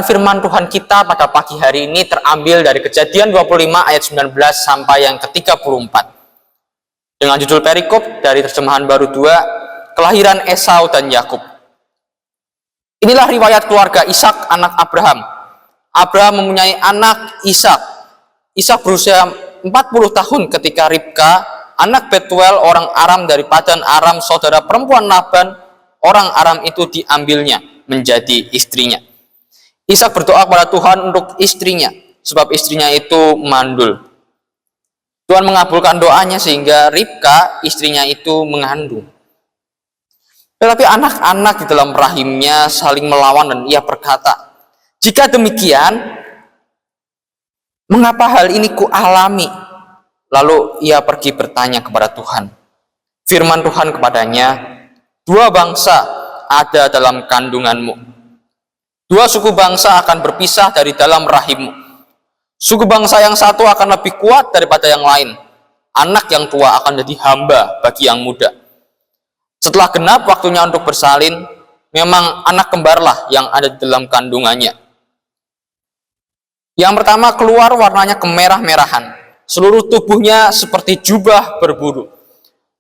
firman Tuhan kita pada pagi hari ini terambil dari Kejadian 25 ayat 19 sampai yang ke-34. Dengan judul perikop dari terjemahan baru 2, kelahiran Esau dan Yakub. Inilah riwayat keluarga Ishak anak Abraham. Abraham mempunyai anak Ishak. Ishak berusia 40 tahun ketika Ribka, anak Betuel orang Aram dari Padan Aram, saudara perempuan Laban, orang Aram itu diambilnya menjadi istrinya. Ishak berdoa kepada Tuhan untuk istrinya, sebab istrinya itu mandul. Tuhan mengabulkan doanya sehingga Ribka, istrinya itu mengandung. Tetapi anak-anak di dalam rahimnya saling melawan dan ia berkata, jika demikian, mengapa hal ini kualami? Lalu ia pergi bertanya kepada Tuhan. Firman Tuhan kepadanya, dua bangsa ada dalam kandunganmu. Dua suku bangsa akan berpisah dari dalam rahimmu. Suku bangsa yang satu akan lebih kuat daripada yang lain. Anak yang tua akan jadi hamba bagi yang muda. Setelah genap waktunya untuk bersalin, memang anak kembarlah yang ada di dalam kandungannya. Yang pertama keluar warnanya kemerah-merahan. Seluruh tubuhnya seperti jubah berburu.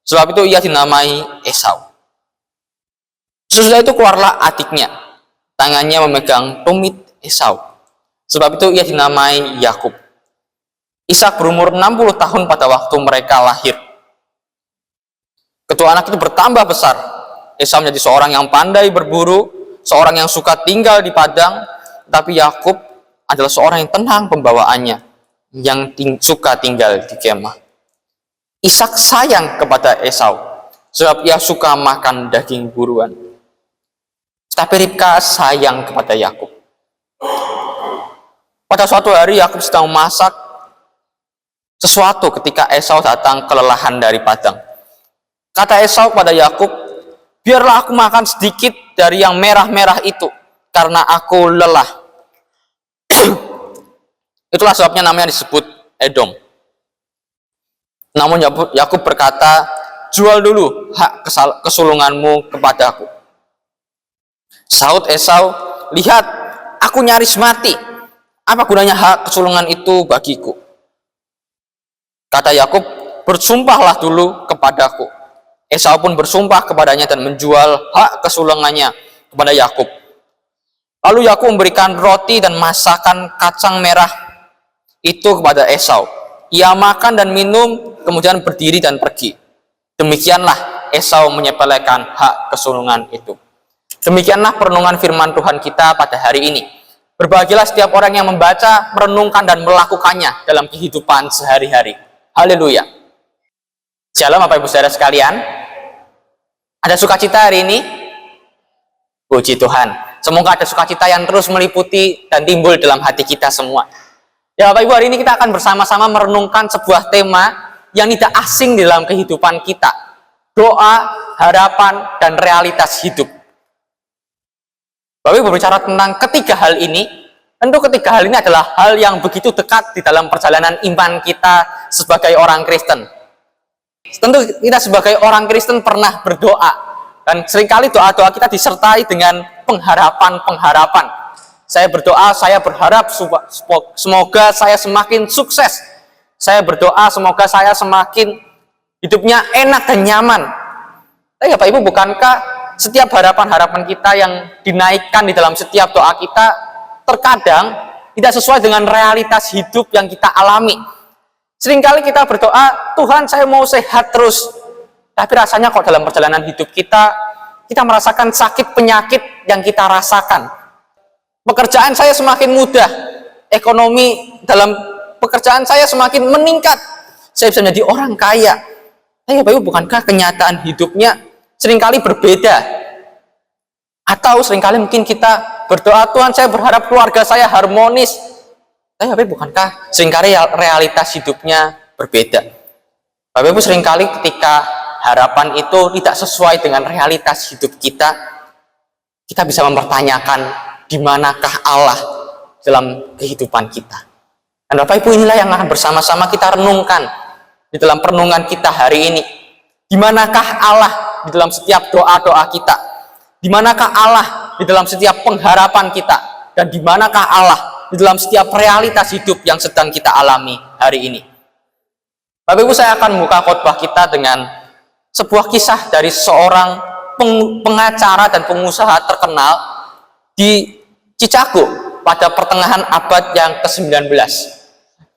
Sebab itu ia dinamai Esau. Sesudah itu keluarlah adiknya. Tangannya memegang tumit Esau. Sebab itu ia dinamai Yakub. Ishak berumur 60 tahun pada waktu mereka lahir. Kedua anak itu bertambah besar. Esau menjadi seorang yang pandai berburu, seorang yang suka tinggal di padang, tapi Yakub adalah seorang yang tenang pembawaannya, yang suka tinggal di kemah. Ishak sayang kepada Esau, sebab ia suka makan daging buruan. Tapi Ribka sayang kepada Yakub. Pada suatu hari Yakub sedang memasak sesuatu ketika Esau datang kelelahan dari padang. Kata Esau pada Yakub, biarlah aku makan sedikit dari yang merah-merah itu, karena aku lelah. Itulah sebabnya namanya disebut Edom. Namun Yakub berkata, jual dulu hak kesulunganmu kepadaku. Sahut Esau, lihat, aku nyaris mati. Apa gunanya hak kesulungan itu bagiku? Kata Yakub, bersumpahlah dulu kepadaku. Esau pun bersumpah kepadanya dan menjual hak kesulungannya kepada Yakub. Lalu Yakub memberikan roti dan masakan kacang merah itu kepada Esau. Ia makan dan minum, kemudian berdiri dan pergi. Demikianlah Esau menyepelekan hak kesulungan itu. Demikianlah perenungan firman Tuhan kita pada hari ini. Berbahagialah setiap orang yang membaca, merenungkan, dan melakukannya dalam kehidupan sehari-hari. Haleluya. Shalom Bapak Ibu Saudara sekalian. Ada sukacita hari ini? Puji Tuhan. Semoga ada sukacita yang terus meliputi dan timbul dalam hati kita semua. Ya Bapak Ibu, hari ini kita akan bersama-sama merenungkan sebuah tema yang tidak asing di dalam kehidupan kita. Doa, harapan, dan realitas hidup. Bapak Ibu berbicara tentang ketiga hal ini. Tentu ketiga hal ini adalah hal yang begitu dekat di dalam perjalanan iman kita sebagai orang Kristen. Tentu kita sebagai orang Kristen pernah berdoa, dan seringkali doa-doa kita disertai dengan pengharapan-pengharapan. Saya berdoa, saya berharap semoga saya semakin sukses. Saya berdoa semoga saya semakin hidupnya enak dan nyaman. Tapi Bapak Ibu, bukankah setiap harapan-harapan kita yang dinaikkan di dalam setiap doa kita terkadang tidak sesuai dengan realitas hidup yang kita alami? Seringkali kita berdoa, Tuhan saya mau sehat terus, tapi rasanya kok dalam perjalanan hidup kita merasakan sakit penyakit yang kita rasakan. Pekerjaan saya semakin mudah, ekonomi dalam pekerjaan saya semakin meningkat, saya bisa menjadi orang kaya. Tapi Bapak Ibu, bukankah kenyataan hidupnya seringkali berbeda? Atau seringkali mungkin kita berdoa, Tuhan saya berharap keluarga saya harmonis, tapi bukankah seringkali realitas hidupnya berbeda? Bapak Ibu, seringkali ketika harapan itu tidak sesuai dengan realitas hidup kita bisa mempertanyakan di manakah Allah dalam kehidupan kita. Dan Bapak Ibu, inilah yang akan bersama-sama kita renungkan di dalam perenungan kita hari ini. Di manakah Allah di dalam setiap doa-doa kita? Di manakah Allah di dalam setiap pengharapan kita? dan di manakah Allah di dalam setiap realitas hidup yang sedang kita alami hari ini. Bapak Ibu, saya akan membuka khotbah kita dengan sebuah kisah dari seorang pengacara dan pengusaha terkenal di Chicago pada pertengahan abad yang ke-19.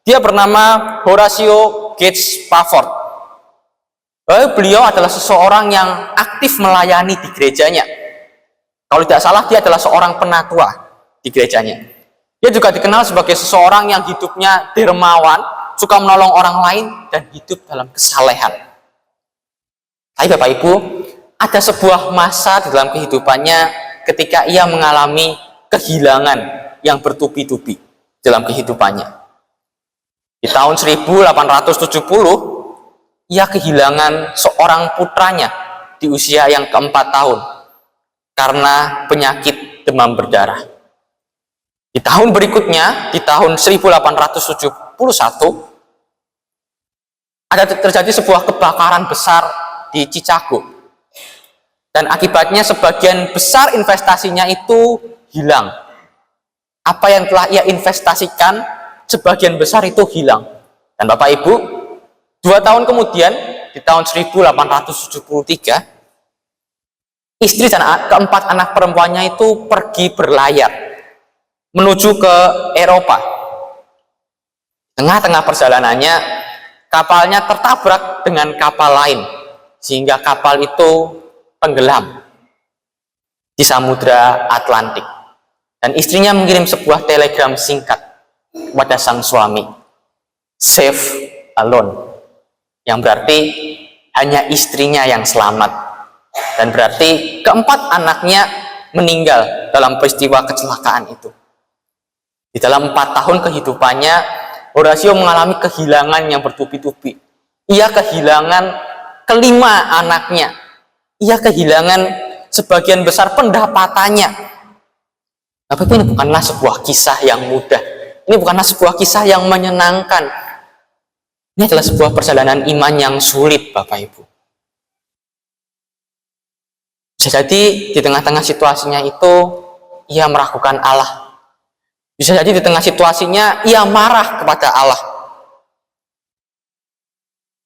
Dia bernama Horatio Gates Spafford. Beliau adalah seseorang yang aktif melayani di gerejanya. Kalau tidak salah, dia adalah seorang penatua di gerejanya. Dia juga dikenal sebagai seseorang yang hidupnya dermawan, suka menolong orang lain, dan hidup dalam kesalehan. Tapi Bapak Ibu, ada sebuah masa di dalam kehidupannya ketika ia mengalami kehilangan yang bertubi-tubi dalam kehidupannya. Di tahun 1870, ia kehilangan seorang putranya di usia yang ke-4 tahun karena penyakit demam berdarah. Di tahun berikutnya, di tahun 1871, ada terjadi sebuah kebakaran besar di Chicago. Dan akibatnya sebagian besar investasinya itu hilang. Apa yang telah ia investasikan, sebagian besar itu hilang. Dan Bapak Ibu, 2 tahun kemudian, di tahun 1873, istri dan keempat anak perempuannya itu pergi berlayar menuju ke Eropa. Tengah-tengah perjalanannya, kapalnya tertabrak dengan kapal lain, sehingga kapal itu tenggelam di Samudra Atlantik. Dan istrinya mengirim sebuah telegram singkat kepada sang suami, "Save alone," yang berarti hanya istrinya yang selamat, dan berarti keempat anaknya meninggal dalam peristiwa kecelakaan itu. Di dalam 4 tahun kehidupannya, Horatio mengalami kehilangan yang bertubi-tubi. Ia kehilangan kelima anaknya. Ia kehilangan sebagian besar pendapatannya. Tapi ini bukanlah sebuah kisah yang mudah. Ini bukanlah sebuah kisah yang menyenangkan. Ini adalah sebuah perjalanan iman yang sulit, Bapak Ibu. Bisa jadi di tengah-tengah situasinya itu, ia meragukan Allah. Bisa jadi di tengah situasinya, ia marah kepada Allah.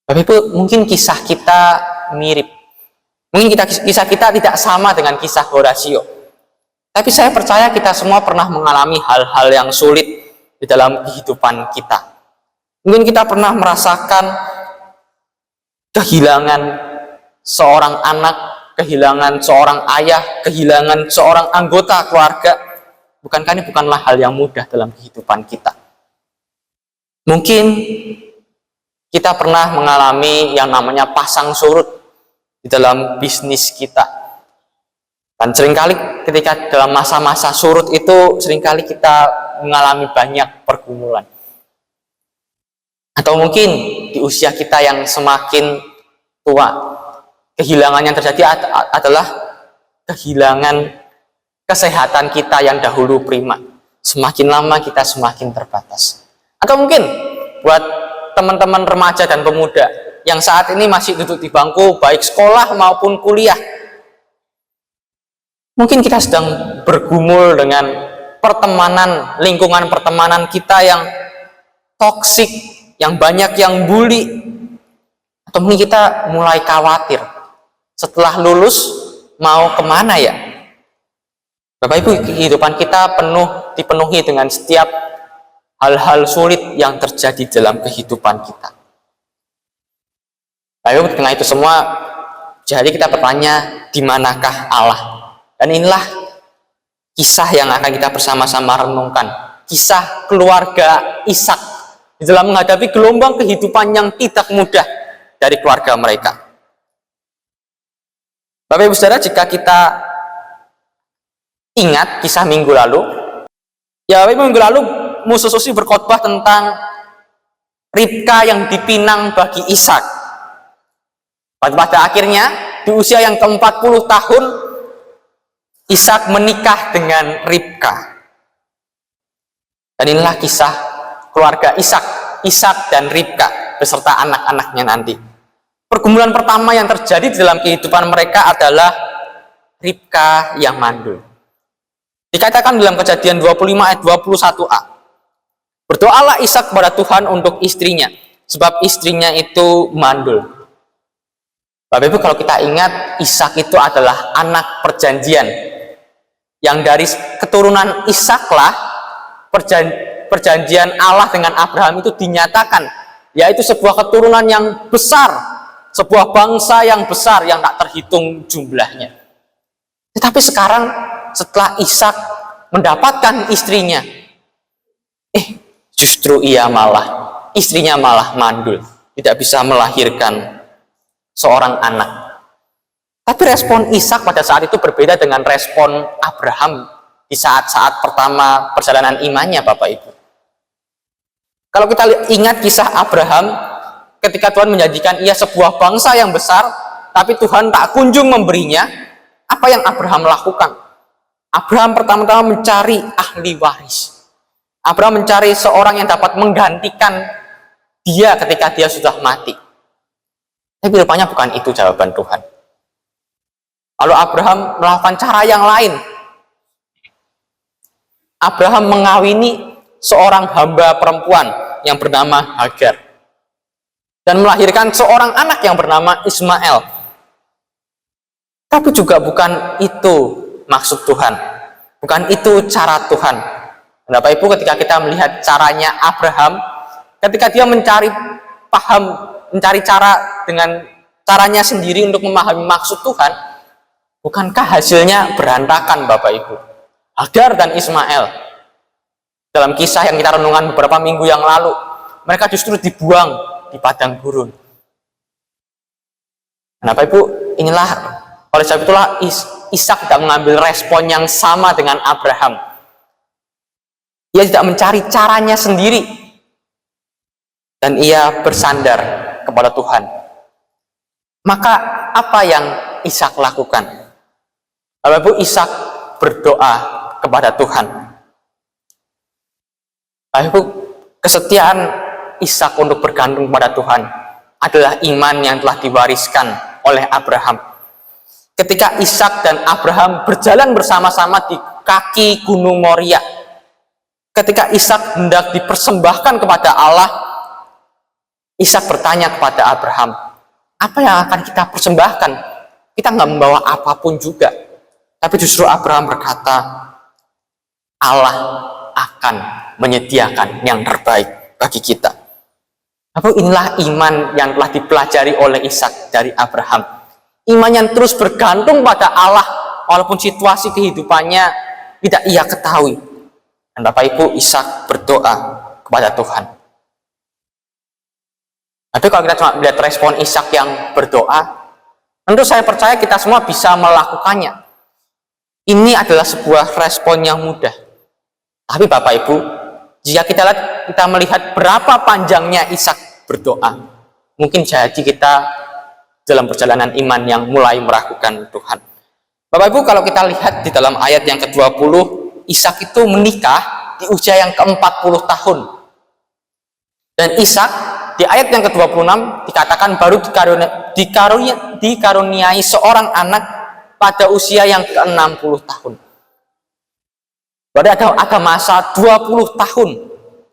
Bapak Ibu, mungkin kisah kita mirip. Mungkin kisah kita tidak sama dengan kisah Horatio. Tapi saya percaya kita semua pernah mengalami hal-hal yang sulit di dalam kehidupan kita. Mungkin kita pernah merasakan kehilangan seorang anak, kehilangan seorang ayah, kehilangan seorang anggota keluarga. Bukankah ini bukanlah hal yang mudah dalam kehidupan kita? Mungkin kita pernah mengalami yang namanya pasang surut di dalam bisnis kita. Dan seringkali ketika dalam masa-masa surut itu, seringkali kita mengalami banyak pergumulan. Atau mungkin di usia kita yang semakin tua, kehilangan yang terjadi adalah kehilangan kesehatan kita yang dahulu prima. Semakin lama kita semakin terbatas. Atau mungkin buat teman-teman remaja dan pemuda yang saat ini masih duduk di bangku baik sekolah maupun kuliah, mungkin kita sedang bergumul dengan pertemanan, lingkungan pertemanan kita yang toksik, yang banyak yang bully. Atau mungkin kita mulai khawatir, setelah lulus mau kemana ya? Bapak Ibu, kehidupan kita dipenuhi dengan setiap hal-hal sulit yang terjadi dalam kehidupan kita. Lalu di tengah itu semua, jadi kita bertanya, di manakah Allah? Dan inilah kisah yang akan kita bersama-sama renungkan. Kisah keluarga Ishak di dalam menghadapi gelombang kehidupan yang tidak mudah dari keluarga mereka. Bapak Ibu Saudara, jika kita ingat kisah minggu lalu, ya Bapak Ibu, minggu lalu Musa Susi berkhotbah tentang Ribka yang dipinang bagi Ishak. Pada akhirnya, di usia yang ke-40 tahun, Ishak menikah dengan Ribka. Dan inilah kisah keluarga Ishak dan Ribka beserta anak-anaknya nanti. Pergumulan pertama yang terjadi di dalam kehidupan mereka adalah Ribka yang mandul. Dikatakan dalam Kejadian 25 ayat 21a, berdoalah Ishak kepada Tuhan untuk istrinya, sebab istrinya itu mandul. Bapak Ibu, kalau kita ingat, Ishak itu adalah anak perjanjian, yang dari keturunan Ishaklah perjanjian Allah dengan Abraham itu dinyatakan, yaitu sebuah keturunan yang besar, sebuah bangsa yang besar yang tak terhitung jumlahnya. Tetapi sekarang setelah Ishak mendapatkan istrinya, justru istrinya malah mandul, tidak bisa melahirkan seorang anak. Tapi respon Ishak pada saat itu berbeda dengan respon Abraham di saat-saat pertama perjalanan imannya, Bapak Ibu. Kalau kita ingat kisah Abraham, ketika Tuhan menjanjikan ia sebuah bangsa yang besar, tapi Tuhan tak kunjung memberinya, apa yang Abraham lakukan? Abraham pertama-tama mencari ahli waris. Abraham mencari seorang yang dapat menggantikan dia ketika dia sudah mati. Tapi rupanya bukan itu jawaban Tuhan. Lalu Abraham melakukan cara yang lain. Abraham mengawini seorang hamba perempuan yang bernama Hagar dan melahirkan seorang anak yang bernama Ismail. Tapi juga bukan itu maksud Tuhan, bukan itu cara Tuhan. Bapak Ibu, ketika kita melihat caranya Abraham, ketika dia mencari cara dengan caranya sendiri untuk memahami maksud Tuhan, bukankah hasilnya berantakan, Bapak Ibu? Hagar dan Ismail, dalam kisah yang kita renungkan beberapa minggu yang lalu, mereka justru dibuang di padang gurun. Bapak Ibu, oleh sebab itulah Ishak tidak mengambil respon yang sama dengan Abraham. Ia tidak mencari caranya sendiri, dan ia bersandar kepada Tuhan. Maka apa yang Ishak lakukan? Bapak Ibu, Ishak berdoa kepada Tuhan. Bapak Ibu, kesetiaan Ishak untuk bergantung kepada Tuhan adalah iman yang telah diwariskan oleh Abraham. Ketika Ishak dan Abraham berjalan bersama-sama di kaki Gunung Moria, ketika Ishak hendak dipersembahkan kepada Allah, Ishak bertanya kepada Abraham, apa yang akan kita persembahkan? Kita nggak membawa apapun juga. Tapi justru Abraham berkata, Allah akan menyediakan yang terbaik bagi kita. Apa inilah iman yang telah dipelajari oleh Ishak dari Abraham. Iman yang terus bergantung pada Allah, walaupun situasi kehidupannya tidak ia ketahui. Dan Bapak Ibu, Ishak berdoa kepada Tuhan. Tapi kalau kita cuma melihat respon Ishak yang berdoa, tentu saya percaya kita semua bisa melakukannya. Ini adalah sebuah respon yang mudah. Tapi Bapak Ibu, jika kita melihat berapa panjangnya Ishak berdoa, mungkin jadi kita dalam perjalanan iman yang mulai meragukan Tuhan. Bapak Ibu, kalau kita lihat di dalam ayat yang ke-20, Ishak itu menikah di usia yang ke-40 tahun. Dan Ishak di ayat yang ke-26 dikatakan baru dikaruniai seorang anak pada usia yang ke-60 tahun. Berarti ada masa 20 tahun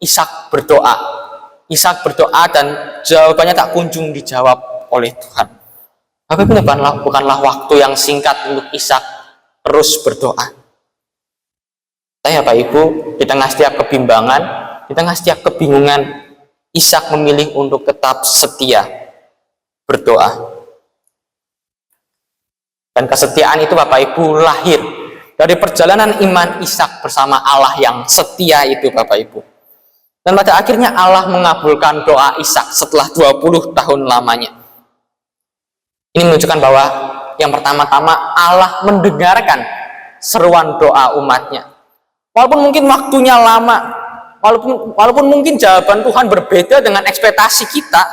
Ishak berdoa. Ishak berdoa dan jawabannya tak kunjung dijawab oleh Tuhan. Tapi bukanlah waktu yang singkat untuk Ishak terus berdoa. Tapi Bapak Ibu, di tengah setiap kebimbangan, di tengah setiap kebingungan, Ishak memilih untuk tetap setia berdoa. Dan kesetiaan itu Bapak Ibu lahir dari perjalanan iman Ishak bersama Allah yang setia itu, Bapak Ibu. Dan pada akhirnya Allah mengabulkan doa Ishak setelah 20 tahun lamanya. Ini menunjukkan bahwa yang pertama-tama Allah mendengarkan seruan doa umatnya. Walaupun mungkin waktunya lama, walaupun mungkin jawaban Tuhan berbeda dengan ekspektasi kita,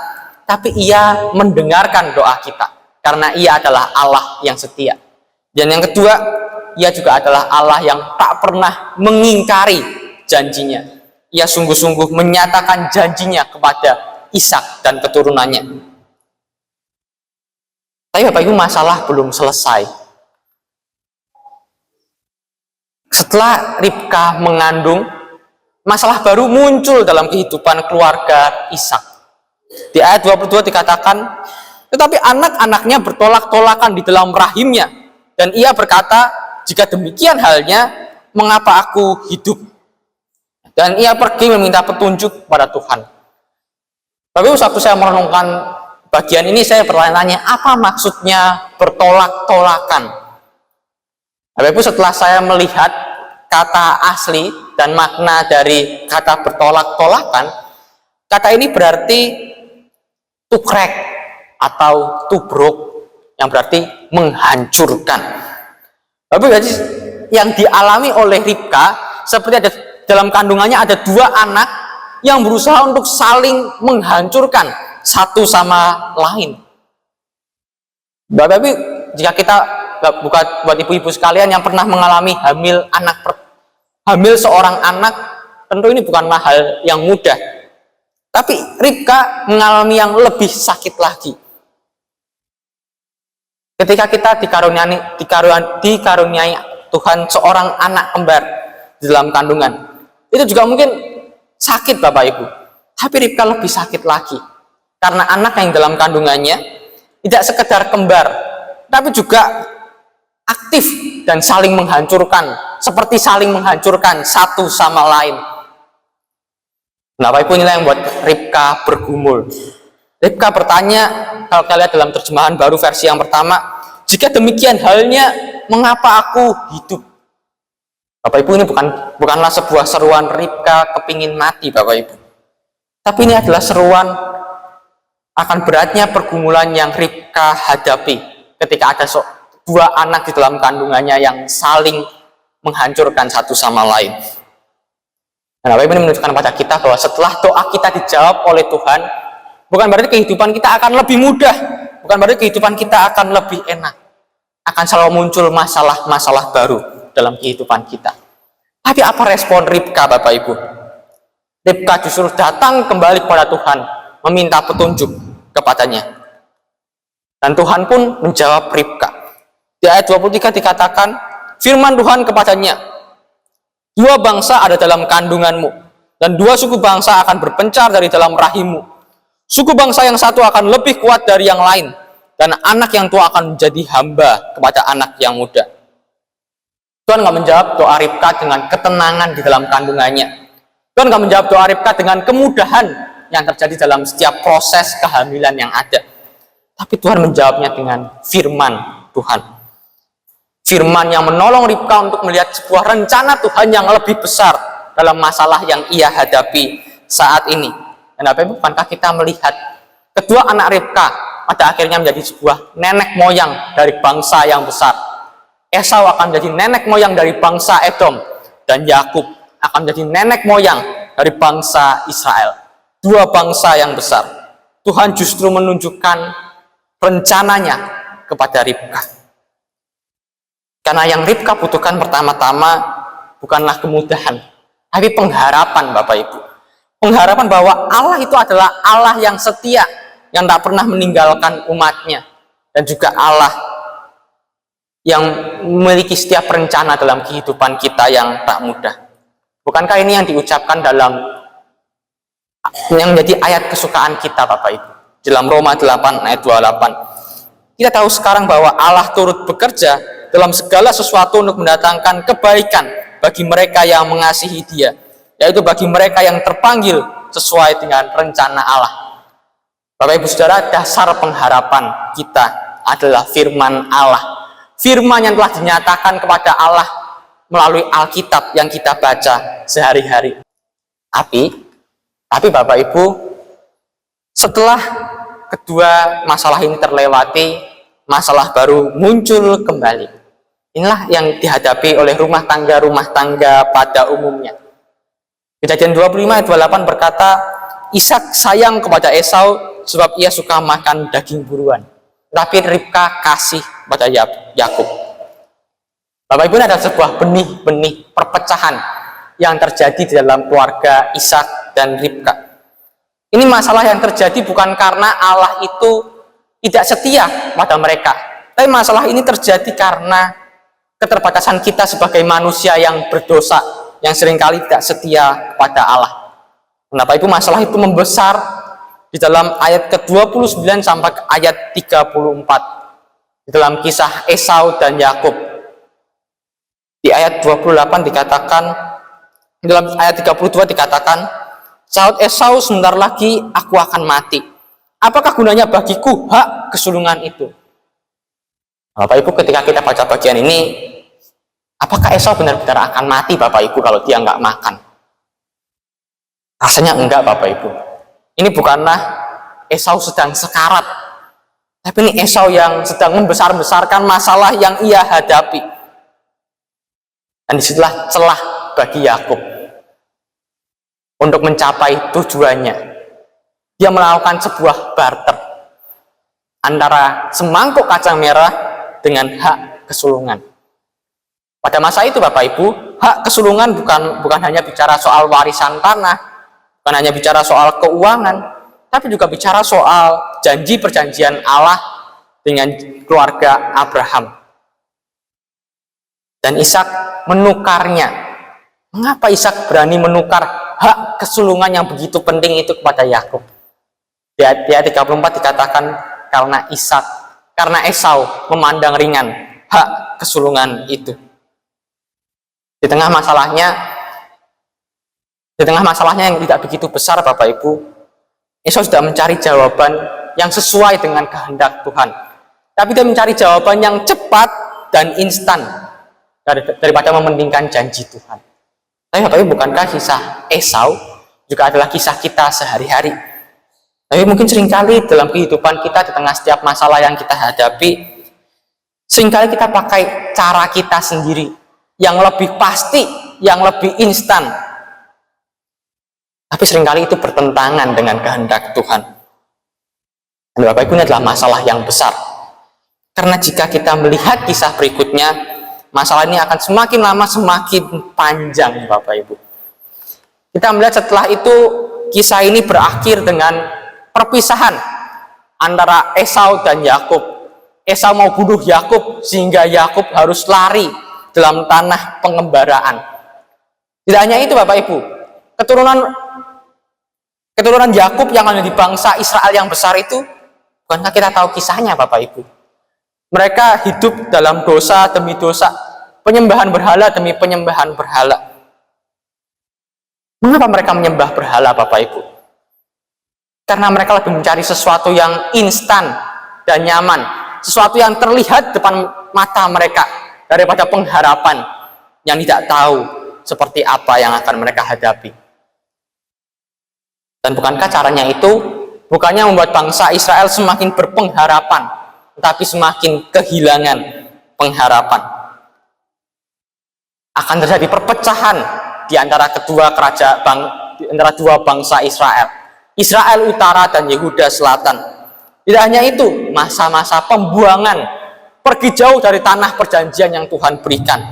tapi ia mendengarkan doa kita. Karena ia adalah Allah yang setia. Dan yang kedua, ia juga adalah Allah yang tak pernah mengingkari janjinya. Ia sungguh-sungguh menyatakan janjinya kepada Ishak dan keturunannya. Tapi Bapak Ibu, masalah belum selesai. Setelah Ribka mengandung, masalah baru muncul dalam kehidupan keluarga Ishak. Di ayat 22 dikatakan, tetapi anak-anaknya bertolak-tolakan di dalam rahimnya, dan ia berkata, jika demikian halnya, mengapa aku hidup? Dan ia pergi meminta petunjuk pada Tuhan. Tapi waktu saya merenungkan bagian ini, saya bertanya, apa maksudnya bertolak-tolakan? Bapak Ibu, setelah saya melihat kata asli dan makna dari kata bertolak-tolakan, kata ini berarti tukrek atau tubruk, yang berarti menghancurkan. Bapak Ibu, jadi yang dialami oleh Ribka seperti ada dalam kandungannya ada dua anak yang berusaha untuk saling menghancurkan satu sama lain. Bapak Ibu, jika kita buat ibu-ibu sekalian yang pernah mengalami hamil seorang anak, tentu ini bukanlah hal yang mudah. Tapi Ribka mengalami yang lebih sakit lagi. Ketika kita dikaruniai Tuhan seorang anak kembar di dalam kandungan, itu juga mungkin sakit Bapak Ibu. Tapi Ribka lebih sakit lagi, karena anak yang dalam kandungannya tidak sekedar kembar, tapi juga aktif dan saling menghancurkan, seperti saling menghancurkan satu sama lain. Nah, Bapak Ibu, inilah yang membuat Ribka bergumul. Ribka bertanya, kalau kita lihat dalam terjemahan baru versi yang pertama, jika demikian halnya, mengapa aku hidup? Bapak Ibu, ini bukanlah sebuah seruan Ribka kepingin mati, Bapak Ibu. Tapi ini adalah seruan akan beratnya pergumulan yang Ribka hadapi ketika ada dua anak di dalam kandungannya yang saling menghancurkan satu sama lain. Nah, Bapak Ibu, ini menunjukkan pada kita bahwa setelah doa kita dijawab oleh Tuhan, bukan berarti kehidupan kita akan lebih mudah, bukan berarti kehidupan kita akan lebih enak. Akan selalu muncul masalah-masalah baru dalam kehidupan kita. Tapi apa respon Ribka, Bapak Ibu? Ribka justru datang kembali kepada Tuhan, meminta petunjuk kepadanya. Dan Tuhan pun menjawab Ribka. Di ayat 23 dikatakan, firman Tuhan kepadanya, dua bangsa ada dalam kandunganmu, dan dua suku bangsa akan berpencar dari dalam rahimmu. Suku bangsa yang satu akan lebih kuat dari yang lain, dan anak yang tua akan menjadi hamba kepada anak yang muda. Tuhan nggak menjawab doa Ribka dengan ketenangan di dalam kandungannya. Tuhan nggak menjawab doa Ribka dengan kemudahan yang terjadi dalam setiap proses kehamilan yang ada. Tapi Tuhan menjawabnya dengan firman Tuhan. Firman yang menolong Ribka untuk melihat sebuah rencana Tuhan yang lebih besar dalam masalah yang ia hadapi saat ini. Dan Bapak Ibu, bukankah kita melihat kedua anak Ribka pada akhirnya menjadi sebuah nenek moyang dari bangsa yang besar. Esau akan menjadi nenek moyang dari bangsa Edom, dan Yakub akan menjadi nenek moyang dari bangsa Israel. Dua bangsa yang besar. Tuhan justru menunjukkan rencananya kepada Ribka. Karena yang Ribka butuhkan pertama-tama bukanlah kemudahan, tapi pengharapan, Bapak Ibu. Pengharapan bahwa Allah itu adalah Allah yang setia, yang tak pernah meninggalkan umatnya, dan juga Allah yang memiliki setiap rencana dalam kehidupan kita yang tak mudah. Bukankah ini yang diucapkan yang menjadi ayat kesukaan kita, Bapak Ibu? Dalam Roma 8 ayat 28. Kita tahu sekarang bahwa Allah turut bekerja dalam segala sesuatu untuk mendatangkan kebaikan bagi mereka yang mengasihi Dia, yaitu bagi mereka yang terpanggil sesuai dengan rencana Allah. Bapak Ibu Saudara, dasar pengharapan kita adalah firman Allah. Firman yang telah dinyatakan kepada Allah melalui Alkitab yang kita baca sehari-hari. Tapi Bapak Ibu, setelah kedua masalah ini terlewati, masalah baru muncul kembali. Inilah yang dihadapi oleh rumah tangga pada umumnya. Kejadian 25 ayat 28 berkata, Ishak sayang kepada Esau sebab ia suka makan daging buruan, tapi Ribka kasih pada Yakub. Bapak Ibu, ada sebuah benih-benih perpecahan yang terjadi di dalam keluarga Ishak dan Ribka. Ini masalah yang terjadi bukan karena Allah itu tidak setia pada mereka, tapi masalah ini terjadi karena keterbatasan kita sebagai manusia yang berdosa, yang seringkali tidak setia kepada Allah. Kenapa itu masalah itu membesar di dalam ayat ke-29 sampai ke ayat 34 di dalam kisah Esau dan Yakub. Di ayat 28 dikatakan, di dalam ayat 32 dikatakan, "Sahut Esau, sebentar lagi aku akan mati. Apakah gunanya bagiku hak kesulungan itu?" Bapak Ibu, ketika kita baca bagian ini, apakah Esau benar-benar akan mati Bapak Ibu kalau dia nggak makan? Rasanya enggak Bapak Ibu. Ini bukanlah Esau sedang sekarat, tapi ini Esau yang sedang membesar-besarkan masalah yang ia hadapi. Dan disitulah celah bagi Yakub untuk mencapai tujuannya. Dia melakukan sebuah barter antara semangkuk kacang merah dengan hak kesulungan. Pada masa itu Bapak Ibu, hak kesulungan bukan hanya bicara soal warisan tanah, bukan hanya bicara soal keuangan, tapi juga bicara soal janji perjanjian Allah dengan keluarga Abraham. Dan Ishak menukarnya. Mengapa Ishak berani menukar hak kesulungan yang begitu penting itu kepada Yakub? Di ayat 34 dikatakan karena Esau memandang ringan hak kesulungan itu. Di tengah masalahnya yang tidak begitu besar Bapak Ibu, Esau sudah mencari jawaban yang sesuai dengan kehendak Tuhan. Tapi dia mencari jawaban yang cepat dan instan daripada mementingkan janji Tuhan. Tapi Bapak Ibu, bukankah kisah Esau juga adalah kisah kita sehari-hari? Tapi mungkin seringkali dalam kehidupan kita, di tengah setiap masalah yang kita hadapi, seringkali kita pakai cara kita sendiri yang lebih pasti, yang lebih instan. Tapi seringkali itu bertentangan dengan kehendak Tuhan. Dan Bapak Ibu, ini adalah masalah yang besar. Karena jika kita melihat kisah berikutnya, masalah ini akan semakin lama semakin panjang Bapak Ibu. Kita melihat setelah itu kisah ini berakhir dengan perpisahan antara Esau dan Yakub. Esau mau bunuh Yakub sehingga Yakub harus lari dalam tanah pengembaraan. Tidak hanya itu Bapak Ibu, keturunan Yakub yang ada di bangsa Israel yang besar itu, bukankah kita tahu kisahnya Bapak Ibu? Mereka hidup dalam dosa demi dosa, penyembahan berhala demi penyembahan berhala. Mengapa mereka menyembah berhala Bapak Ibu? Karena mereka lebih mencari sesuatu yang instan dan nyaman, sesuatu yang terlihat depan mata mereka daripada pengharapan yang tidak tahu seperti apa yang akan mereka hadapi. Dan bukankah caranya itu bukannya membuat bangsa Israel semakin berpengharapan, tetapi semakin kehilangan pengharapan? Akan terjadi perpecahan di antara antara dua bangsa Israel. Israel Utara dan Yehuda Selatan. Tidak hanya itu, masa-masa pembuangan, pergi jauh dari tanah perjanjian yang Tuhan berikan.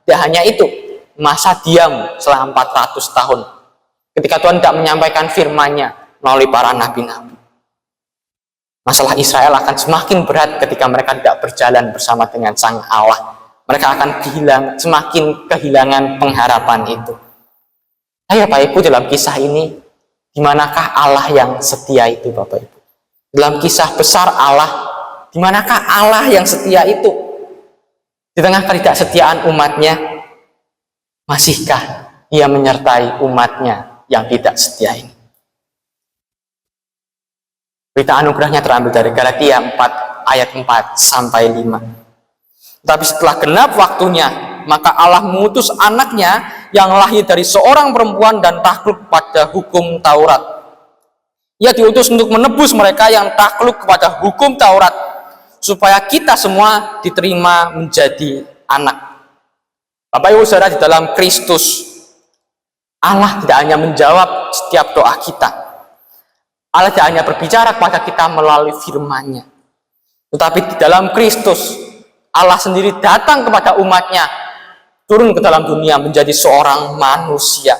Tidak hanya itu, masa diam selama 400 tahun. Ketika Tuhan tidak menyampaikan firman-Nya melalui para nabi-nabi. Masalah Israel akan semakin berat ketika mereka tidak berjalan bersama dengan Sang Allah. Mereka akan semakin kehilangan pengharapan itu. Ayo Bapak Ibu, dalam kisah ini, di manakah Allah yang setia itu Bapak Ibu? Dalam kisah besar Allah, di manakah Allah yang setia itu? Di tengah ketidaksetiaan umatnya, masihkah Ia menyertai umatnya yang tidak setia ini? Berita anugerahnya terambil dari Galatia 4 ayat 4 sampai 5. Tapi setelah genap waktunya, maka Allah mengutus anaknya yang lahir dari seorang perempuan dan takluk pada hukum Taurat. Ia diutus untuk menebus mereka yang takluk kepada hukum Taurat, supaya kita semua diterima menjadi anak. Bapak Ibu Saudara, di dalam Kristus, Allah tidak hanya menjawab setiap doa kita. Allah tidak hanya berbicara kepada kita melalui firman-Nya, tetapi di dalam Kristus, Allah sendiri datang kepada umatnya, turun ke dalam dunia menjadi seorang manusia.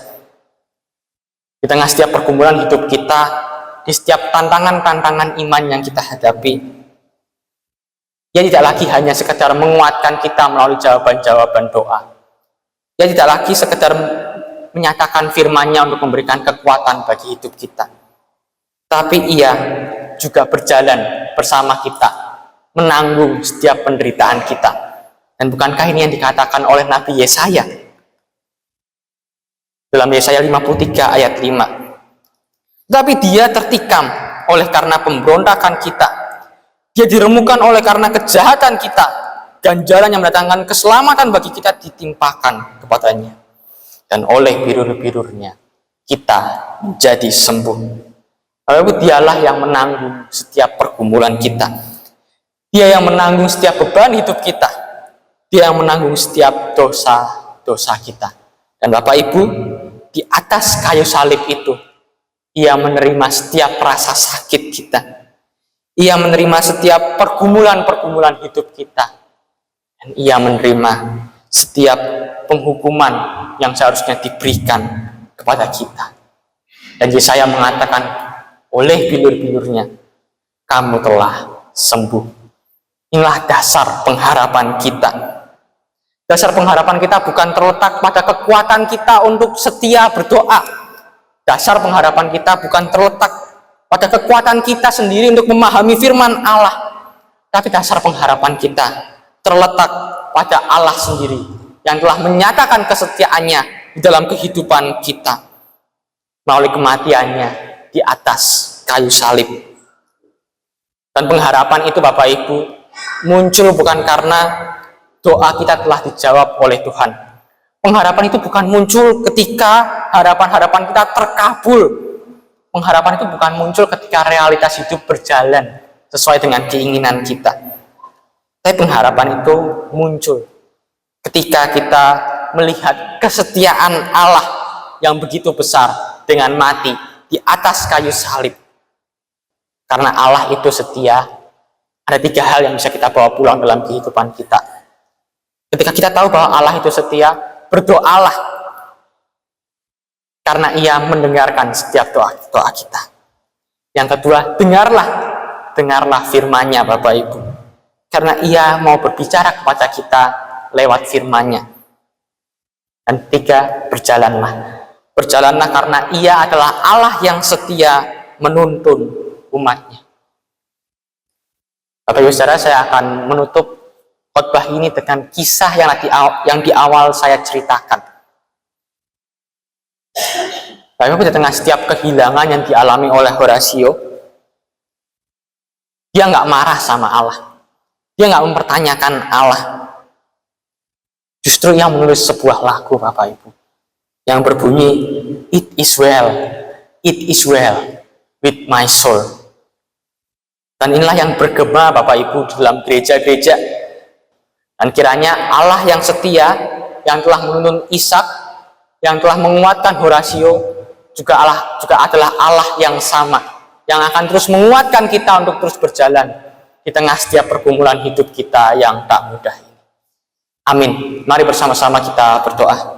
Di tengah setiap pergumulan hidup kita, di setiap tantangan-tantangan iman yang kita hadapi, Dia tidak lagi hanya sekedar menguatkan kita melalui jawaban-jawaban doa. Dia tidak lagi sekedar menyatakan firman-Nya untuk memberikan kekuatan bagi hidup kita. Tapi Ia juga berjalan bersama kita, menanggung setiap penderitaan kita. Dan bukankah ini yang dikatakan oleh Nabi Yesaya? Dalam Yesaya 53 ayat 5. Tapi Dia tertikam oleh karena pemberontakan kita. Dia diremukkan oleh karena kejahatan kita. Ganjaran yang mendatangkan keselamatan bagi kita ditimpakan kepadanya. Dan oleh birur-birurnya kita menjadi sembuh. Lalu Dialah yang menanggung setiap pergumulan kita. Dia yang menanggung setiap beban hidup kita. Dia yang menanggung setiap dosa-dosa kita. Dan Bapak Ibu, di atas kayu salib itu, Ia menerima setiap rasa sakit kita. Ia menerima setiap pergumulan-pergumulan hidup kita. Dan Ia menerima setiap penghukuman yang seharusnya diberikan kepada kita. Dan Yesaya mengatakan, oleh bilur-bilurnya, kamu telah sembuh. Inilah dasar pengharapan kita. Dasar pengharapan kita bukan terletak pada kekuatan kita untuk setia berdoa. Dasar pengharapan kita bukan terletak pada kekuatan kita sendiri untuk memahami firman Allah. Tapi dasar pengharapan kita terletak pada Allah sendiri yang telah menyatakan kesetiaannya di dalam kehidupan kita melalui kematiannya di atas kayu salib. Dan pengharapan itu Bapak Ibu muncul bukan karena doa kita telah dijawab oleh Tuhan. Pengharapan itu bukan muncul ketika harapan-harapan kita terkabul. Pengharapan itu bukan muncul ketika realitas hidup berjalan sesuai dengan keinginan kita. Tapi pengharapan itu muncul ketika kita melihat kesetiaan Allah yang begitu besar dengan mati di atas kayu salib. Karena Allah itu setia, ada 3 hal yang bisa kita bawa pulang dalam kehidupan kita. Ketika kita tahu bahwa Allah itu setia, berdoalah. Karena Ia mendengarkan setiap doa kita. Yang kedua, dengarlah firman-Nya Bapak Ibu. Karena Ia mau berbicara kepada kita lewat firman-Nya. Dan 3, berjalanlah karena Ia adalah Allah yang setia menuntun umatnya. Bapak Ibu Saudara, saya akan menutup khotbah ini dengan kisah yang di awal saya ceritakan. Bapak Ibu, di tengah setiap kehilangan yang dialami oleh Horatio, dia nggak marah sama Allah. Dia nggak mempertanyakan Allah. Justru ia menulis sebuah lagu Bapak Ibu yang berbunyi, it is well with my soul. Dan inilah yang bergema Bapak Ibu di dalam gereja-gereja. Dan kiranya Allah yang setia, yang telah menuntun Ishak, yang telah menguatkan Horatio, juga adalah Allah yang sama, yang akan terus menguatkan kita untuk terus berjalan di tengah setiap pergumulan hidup kita yang tak mudah ini. Amin. Mari bersama-sama kita berdoa.